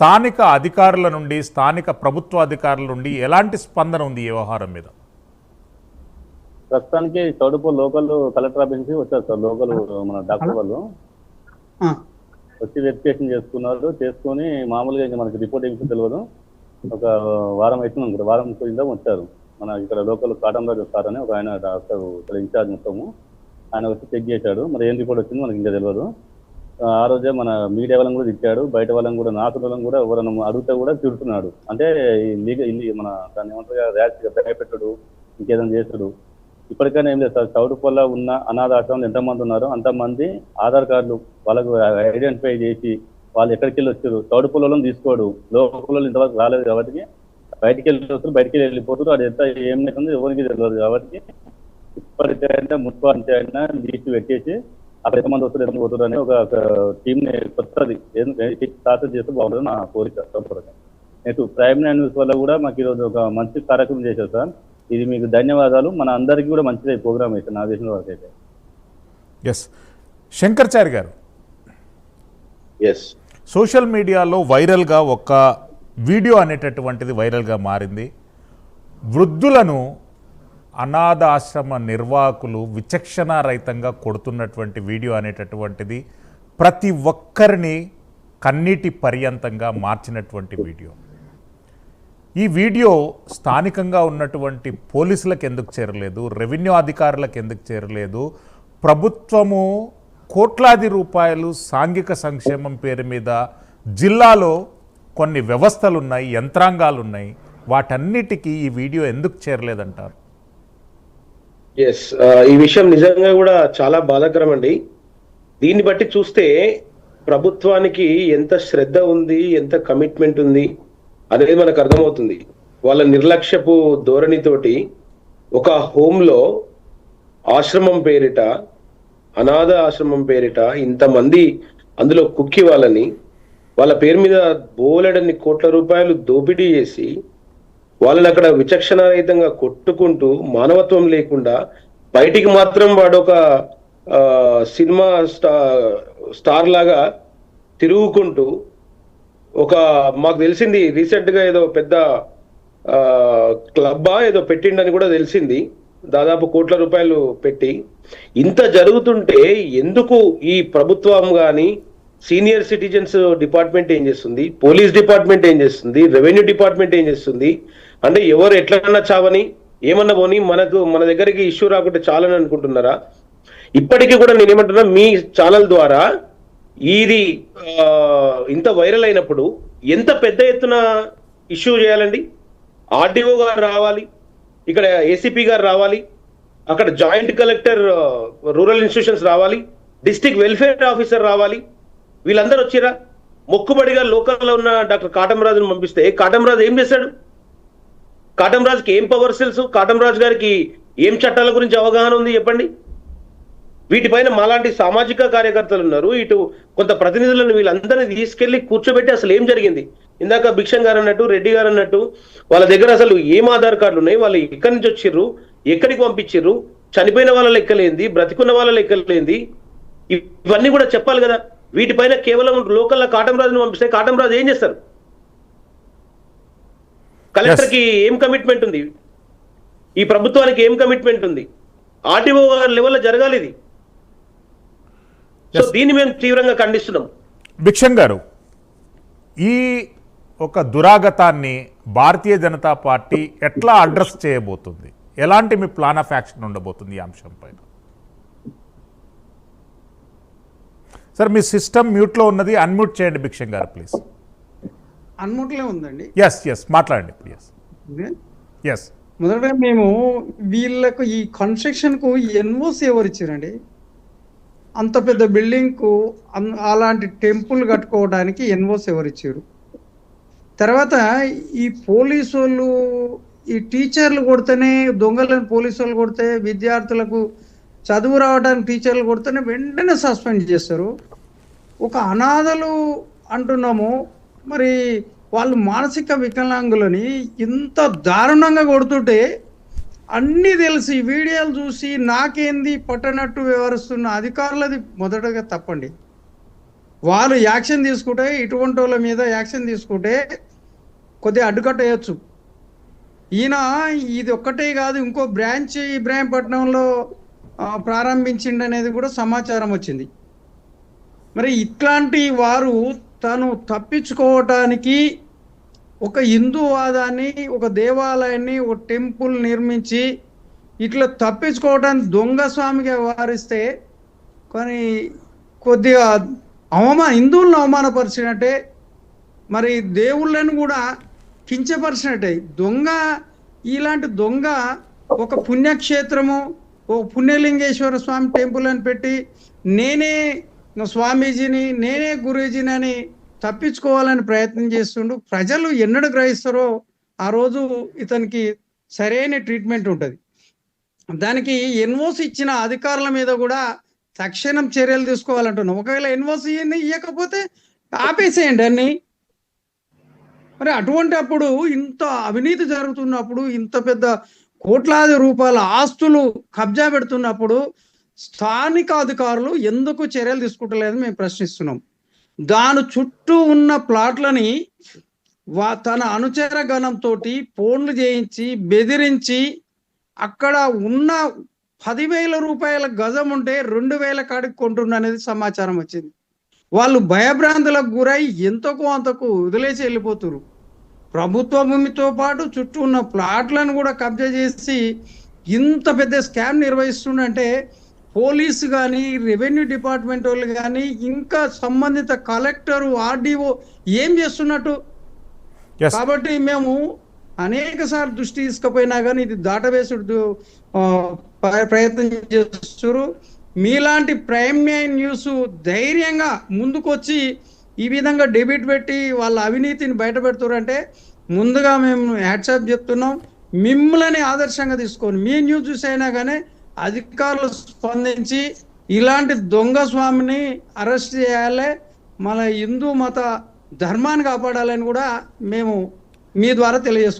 స్థానిక అధికారుల నుండి, స్థానిక ప్రభుత్వ అధికారుల నుండి ఎలాంటి స్పందన ఉంది ఈ వ్యవహారం మీద? ప్రస్తుతానికి చౌటుపల్లి లోకల్ కలెక్టర్ ఆఫీస్ నుంచి వచ్చారు సార్. లోకల్ మన డాక్టర్ వాళ్ళు వచ్చి వెరిఫికేషన్ చేసుకొని మామూలుగా ఇంకా మనకి రిపోర్ట్ ఏమి తెలియదు. ఒక వారం అవుతుంది అనుకుంటా, వారం క్రితం వచ్చారు. మన ఇక్కడ లోకల్ కాటంరాజు సార్ అని ఒక ఆయన డాక్టర్ ఇక్కడ ఇన్ఛార్జ్ మొత్తము, ఆయన వచ్చి చెక్ చేశాడు. మరి ఏం రిపోర్ట్ వచ్చిందో మనకి ఇంకా తెలియదు. ఆ రోజే మన మీడియా వాళ్ళని కూడా తిట్టాడు, బయట వాళ్ళని కూడా, నాసు వాళ్ళని కూడా ఎవరైనా అడిగితే కూడా తిడుతున్నాడు. అంటే మన దాన్ని ఏమంటారు, ర్యాష్గా భయపెట్టడు, ఇంకేదైనా చేస్తాడు. ఇప్పటికైనా ఏం లేదు సార్, చౌటుపల్లిలో ఉన్న అనాథ ఆశ్రమంలో ఎంతమంది ఉన్నారో అంతమంది ఆధార్ కార్డులు వాళ్ళకు ఐడెంటిఫై చేసి వాళ్ళు ఎక్కడికి వెళ్ళి వచ్చారు. చౌటుపల్లిలో తీసుకోడు, లోకల్లో ఇంతవరకు రాలేదు కాబట్టి బయటికి వస్తారు, బయటికి వెళ్ళిపోతారు. అది ఎంత ఏం లేకుండా ఎవరికి తెలియదు కాబట్టి ఇప్పటికైనా మున్సిపాలిటీ అయినా లిస్ట్ పెట్టేసి అక్కడ ఎంతమంది వస్తారు, ఎంతమంది పోతారు అని ఒక టీంని కొత్తది స్టార్ట్ చేస్తే బాగుంటుంది నా కోరిక. నెక్స్ట్ ప్రైమ్ న్యూస్ వల్ల కూడా మాకు ఈరోజు ఒక మంచి కార్యక్రమం చేశారు సార్. ఇది మీకు ధన్యవాదాలు. మన అందరికీ కూడా మంచిది ప్రోగ్రామ్ అయితే నా దేశంలో వరకు అయితే. ఎస్ శంకర్చారి గారు, సోషల్ మీడియాలో వైరల్గా ఒక వీడియో అనేటటువంటిది వైరల్గా మారింది. వృద్ధులను అనాథ ఆశ్రమ నిర్వాహకులు విచక్షణారహితంగా కొడుతున్నటువంటి వీడియో అనేటటువంటిది ప్రతి ఒక్కరిని కన్నీటి పర్యంతంగా మార్చినటువంటి వీడియో. ఈ వీడియో స్థానికంగా ఉన్నటువంటి పోలీసులకు ఎందుకు చేరలేదు, రెవెన్యూ అధికారులకు ఎందుకు చేరలేదు? ప్రభుత్వము కోట్లాది రూపాయలు సాంఘిక సంక్షేమం పేరు మీద జిల్లాలో కొన్ని వ్యవస్థలు ఉన్నాయి, యంత్రాంగాలు ఉన్నాయి, వాటన్నిటికీ ఈ వీడియో ఎందుకు చేరలేదంటారు? ఈ విషయం నిజంగా కూడా చాలా బాధాకరం అండి. దీన్ని బట్టి చూస్తే ప్రభుత్వానికి ఎంత శ్రద్ధ ఉంది, ఎంత కమిట్మెంట్ ఉంది అనేది మనకు అర్థమవుతుంది. వాళ్ళ నిర్లక్ష్యపు ధోరణితోటి ఒక హోంలో ఆశ్రమం పేరిట, అనాథ ఆశ్రమం పేరిట ఇంతమంది అందులో కుక్కి వాళ్ళ పేరు మీద బోలెడన్ని కోట్ల రూపాయలు దోపిడీ చేసి వాళ్ళని అక్కడ విచక్షణారహితంగా కొట్టుకుంటూ మానవత్వం లేకుండా బయటికి మాత్రం వాడు ఒక సినిమా స్టార్ లాగా తిరుగుకుంటూ ఒక మాకు తెలిసింది రీసెంట్ గా ఏదో పెద్ద క్లబ్బా ఏదో పెట్టిండని కూడా తెలిసింది, దాదాపు కోట్ల రూపాయలు పెట్టి. ఇంత జరుగుతుంటే ఎందుకు ఈ ప్రభుత్వం కానీ, సీనియర్ సిటిజన్స్ డిపార్ట్మెంట్ ఏం చేస్తుంది, పోలీస్ డిపార్ట్మెంట్ ఏం చేస్తుంది, రెవెన్యూ డిపార్ట్మెంట్ ఏం చేస్తుంది? అంటే ఎవరు ఎట్లన్నా చావని ఏమన్నా పోని మన దగ్గరికి ఇష్యూ రాకుంటే చాలని అనుకుంటున్నారా? ఇప్పటికీ కూడా నేనేమంటున్నా, మీ ఛానల్ ద్వారా ఇది ఇంత వైరల్ అయినప్పుడు ఎంత పెద్ద ఎత్తున ఇష్యూ చేయాలండి? ఆర్డీఓ గారు రావాలి, ఇక్కడ ఏసీపీ గారు రావాలి, అక్కడ జాయింట్ కలెక్టర్ రూరల్ ఇన్స్టిట్యూషన్స్ రావాలి, డిస్ట్రిక్ట్ వెల్ఫేర్ ఆఫీసర్ రావాలి. వీళ్ళందరూ వచ్చిరా? మొక్కుబడిగా లోకల్లో ఉన్న డాక్టర్ కాటంరాజును పంపిస్తే కాటంరాజు ఏం చేశాడు? కాటంరాజుకి ఏం పవర్స్ తెలుసు? కాటంరాజు గారికి ఏం చట్టాల గురించి అవగాహన ఉంది చెప్పండి? వీటిపైన మాలాంటి సామాజిక కార్యకర్తలు ఉన్నారు, ఇటు కొంత ప్రతినిధులను వీళ్ళందరినీ తీసుకెళ్లి కూర్చోబెట్టి అసలు ఏం జరిగింది? ఇందాక భిక్షన్ గారు అన్నట్టు, రెడ్డి గారు అన్నట్టు వాళ్ళ దగ్గర అసలు ఏం ఆధార్ కార్డులు ఉన్నాయి, వాళ్ళు ఎక్కడి నుంచి వచ్చిర్రు, ఎక్కడికి పంపించిర్రు, చనిపోయిన వాళ్ళ లెక్కలేంది, బ్రతికున్న వాళ్ళ లెక్కలేంది, ఇవన్నీ కూడా చెప్పాలి కదా. వీటిపైన కేవలం లోకల్ కాటంరాజును పంపిస్తే కాటంరాజు ఏం చేస్తారు? కలెక్టర్ కి ఏం కమిట్మెంట్ ఉంది? ఈ ప్రభుత్వానికి ఏం కమిట్మెంట్ ఉంది? ఆర్టీఓ లెవెల్లో జరగాలి ఇది. సో దీన్ని మేము తీవ్రంగా ఖండిస్తున్నాం. భిక్షన్ గారు, ఈ ఒక దురాగతాన్ని భారతీయ జనతా పార్టీ ఎట్లా అడ్రస్ చేయబోతుంది? ఎలాంటి మీ ప్లాన్ ఆఫ్ యాక్షన్ ఉండబోతుంది ఈ అంశం పైన? సార్ మీ సిస్టమ్ మ్యూట్లో ఉన్నది, అన్మ్యూట్ చేయండి భిక్షన్ గారు ప్లీజ్. అన్మ్యూట్లో ఉందండి. ఎస్ మాట్లాడండి ప్లీజ్. ఎస్, మొదటగా మేము వీళ్ళకు ఈ కన్స్ట్రక్షన్కు ఎన్ఓసి ఎవరు ఇచ్చారండి? అంత పెద్ద బిల్డింగ్కు అలాంటి టెంపుల్ కట్టుకోవడానికి ఎన్ఓసి ఎవరు ఇచ్చారు? తర్వాత ఈ పోలీసు వాళ్ళు, ఈ టీచర్లు కొడితేనే, దొంగలను పోలీసు వాళ్ళు కొడితే, విద్యార్థులకు చదువు రావడానికి టీచర్లు కొడితేనే వెంటనే సస్పెండ్ చేస్తారు. ఒక అనాథలు అంటున్నాము, మరి వాళ్ళు మానసిక వికలాంగులని ఇంత దారుణంగా కొడుతుంటే అన్నీ తెలిసి వీడియోలు చూసి నాకేంది పట్టనట్టు వ్యవహరిస్తున్న అధికారులది మొదటగా తప్పండి. వాళ్ళు యాక్షన్ తీసుకుంటే, ఇటువంటి వాళ్ళ మీద యాక్షన్ తీసుకుంటే కొద్దిగా అడ్డుకట్ట వేయచ్చు. ఈయన ఇది ఒక్కటే కాదు, ఇంకో బ్రాంచ్ ఇబ్రాహీంపట్నంలో ప్రారంభించిండు అనేది కూడా సమాచారం వచ్చింది. మరి ఇట్లాంటి వారు తను తప్పించుకోవటానికి ఒక హిందూవాదాన్ని, ఒక దేవాలయాన్ని, ఒక టెంపుల్ నిర్మించి ఇట్లా తప్పించుకోవటానికి దొంగ స్వామిగా వ్యవహరిస్తే కానీ కొద్దిగా హిందువులను అవమానపరిచినట్టే, మరి దేవుళ్ళను కూడా కించపరిచినట్టే. ఇలాంటి దొంగ ఒక పుణ్యక్షేత్రము, ఒక పుణ్యలింగేశ్వర స్వామి టెంపుల్ అని పెట్టి నేనే స్వామీజీని, నేనే గురూజీని అని తప్పించుకోవాలని ప్రయత్నం చేస్తుండు. ప్రజలు ఎన్నడూ గ్రహిస్తారో ఆ రోజు ఇతనికి సరైన ట్రీట్మెంట్ ఉంటుంది. దానికి ఎన్ఓసి ఇచ్చిన అధికారుల మీద కూడా తక్షణం చర్యలు తీసుకోవాలంటున్నాం. ఒకవేళ ఎన్ఓసి ఇవ్వకపోతే ఆపేసేయండి అన్ని. మరి అటువంటి అప్పుడు, ఇంత అవినీతి జరుగుతున్నప్పుడు, ఇంత పెద్ద కోట్లాది రూపాయల ఆస్తులు కబ్జా పెడుతున్నప్పుడు స్థానిక అధికారులు ఎందుకు చర్యలు తీసుకుంటలేదని మేము ప్రశ్నిస్తున్నాం. దాని చుట్టూ ఉన్న ప్లాట్లని తన అనుచర గణంతో ఫోన్లు చేయించి బెదిరించి అక్కడ ఉన్న 10,000 రూపాయల గజం ఉంటే 2,000 కాడికి కొంటున్న అనేది సమాచారం వచ్చింది. వాళ్ళు భయభ్రాంతులకు గురై ఎంతకు అంతకు వదిలేసి వెళ్ళిపోతున్నారు. ప్రభుత్వ భూమితో పాటు చుట్టూ ఉన్న ప్లాట్లను కూడా కబ్జా చేసి ఇంత పెద్ద స్కామ్ నిర్వహిస్తుండంటే పోలీసు కానీ, రెవెన్యూ డిపార్ట్మెంట్ వాళ్ళు కానీ, ఇంకా సంబంధిత కలెక్టర్, ఆర్డీఓ ఏం చేస్తున్నట్టు. కాబట్టి మేము అనేక సార్లు దృష్టి తీసుకుపోయినా కానీ ఇది దాటవేసుడు ప్రయత్నం చేస్తున్నారు. మీలాంటి ప్రైమ్ న్యూస్ ధైర్యంగా ముందుకొచ్చి ఈ విధంగా డెబిట్ పెట్టి వాళ్ళ అవినీతిని బయట పెడుతున్నారంటే ముందుగా మేము హ్యాట్సాప్ చెప్తున్నాం. మిమ్మల్ని ఆదర్శంగా తీసుకొని మీ న్యూస్ చూసి అయినా కానీ అధికారులు స్పందించి ఇలాంటి దొంగ స్వామిని అరెస్ట్ చేయాలి, మన హిందూ మత ధర్మాన్ని కాపాడాలని కూడా మేము మీ ద్వారా తెలియజేసుకుంటాం.